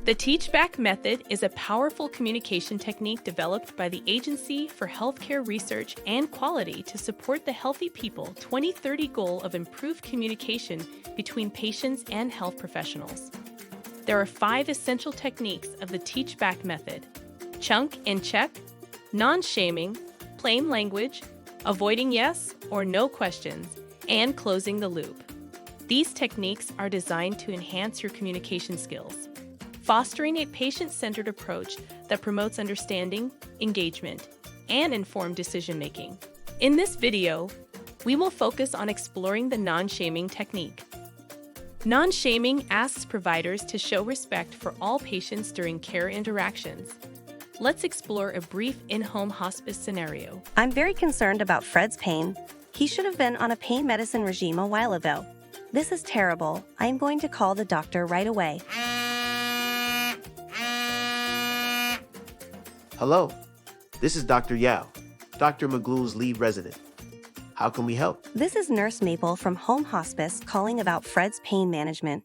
The Teach-Back method is a powerful communication technique developed by the Agency for Healthcare Research and Quality to support the Healthy People 2030 goal of improved communication between patients and health professionals. There are 5 essential techniques of the Teach-Back method: chunk and check, non-shaming, plain language, avoiding yes or no questions, and closing the loop. These techniques are designed to enhance your communication skills, fostering a patient-centered approach that promotes understanding, engagement, and informed decision-making. In this video, we will focus on exploring the non-shaming technique. Non-shaming asks providers to show respect for all patients during care interactions. Let's explore a brief in-home hospice scenario. I'm very concerned about Fred's pain. He should have been on a pain medicine regime a while ago. This is terrible. I am going to call the doctor right away. Hello, this is Dr. Yao, Dr. McGlue's lead resident. How can we help? This is Nurse Maple from Home Hospice calling about Fred's pain management.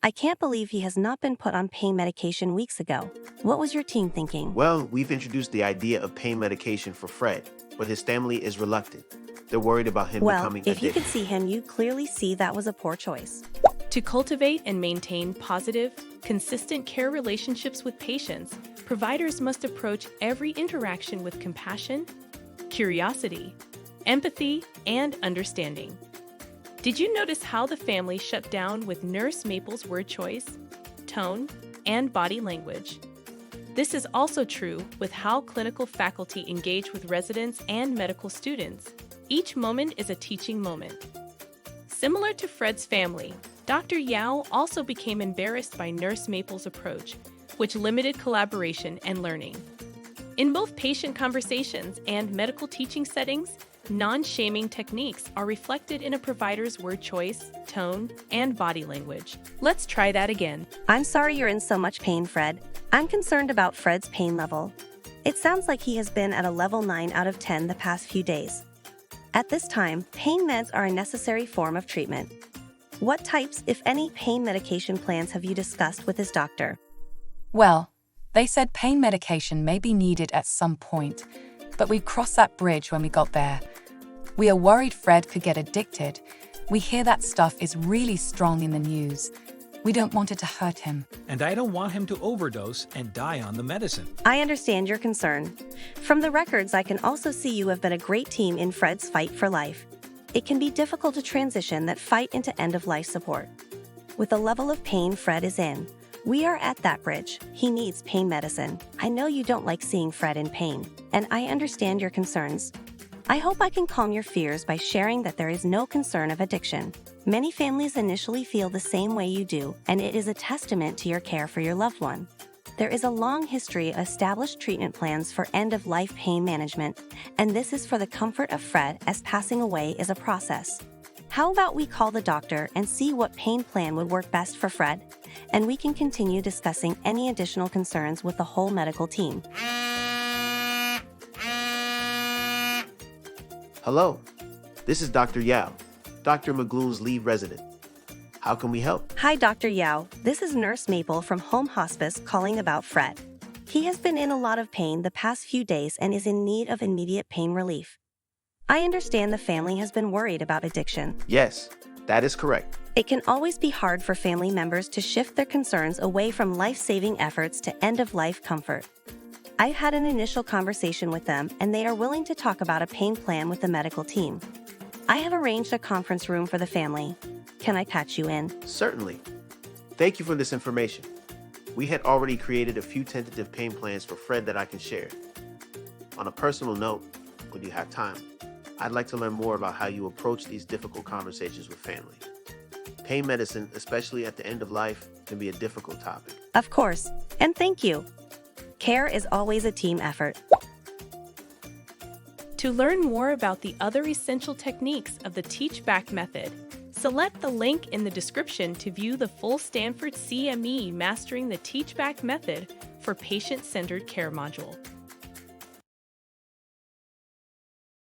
I can't believe he has not been put on pain medication weeks ago. What was your team thinking? Well, we've introduced the idea of pain medication for Fred, but his family is reluctant. They're worried about him becoming if addicted. you could see him, you'd clearly see that was a poor choice. To cultivate and maintain positive, consistent care relationships with patients, providers must approach every interaction with compassion, curiosity, empathy, and understanding. Did you notice how the family shut down with Nurse Maple's word choice, tone, and body language? This is also true with how clinical faculty engage with residents and medical students. Each moment is a teaching moment. Similar to Fred's family, Dr. Yao also became embarrassed by Nurse Maple's approach, which limited collaboration and learning. In both patient conversations and medical teaching settings, non-shaming techniques are reflected in a provider's word choice, tone, and body language. Let's try that again. I'm sorry you're in so much pain, Fred. I'm concerned about Fred's pain level. It sounds like he has been at a level 9 out of 10 the past few days. At this time, pain meds are a necessary form of treatment. What types, if any, pain medication plans have you discussed with his doctor? Well, they said pain medication may be needed at some point, but we'd cross that bridge when we got there. We are worried Fred could get addicted. We hear that stuff is really strong in the news. We don't want it to hurt him. And I don't want him to overdose and die on the medicine. I understand your concern. From the records, I can also see you have been a great team in Fred's fight for life. It can be difficult to transition that fight into end-of-life support. With the level of pain Fred is in, we are at that bridge. He needs pain medicine. I know you don't like seeing Fred in pain, and I understand your concerns. I hope I can calm your fears by sharing that there is no concern of addiction. Many families initially feel the same way you do, and it is a testament to your care for your loved one. There is a long history of established treatment plans for end-of-life pain management, and this is for the comfort of Fred, as passing away is a process. How about we call the doctor and see what pain plan would work best for Fred, and we can continue discussing any additional concerns with the whole medical team. Hello, this is Dr. Yao, Dr. McGlue's lead resident. How can we help? Hi, Dr. Yao. This is Nurse Maple from Home Hospice calling about Fred. He has been in a lot of pain the past few days and is in need of immediate pain relief. I understand the family has been worried about addiction. Yes, that is correct. It can always be hard for family members to shift their concerns away from life-saving efforts to end-of-life comfort. I've had an initial conversation with them, and they are willing to talk about a pain plan with the medical team. I have arranged a conference room for the family. Can I patch you in? Certainly. Thank you for this information. We had already created a few tentative pain plans for Fred that I can share. On a personal note, when you have time, I'd like to learn more about how you approach these difficult conversations with family. Pain medicine, especially at the end of life, can be a difficult topic. Of course, and thank you. Care is always a team effort. To learn more about the other essential techniques of the Teach-Back method, select the link in the description to view the full Stanford CME Mastering the Teach-Back Method for Patient-Centered Care module.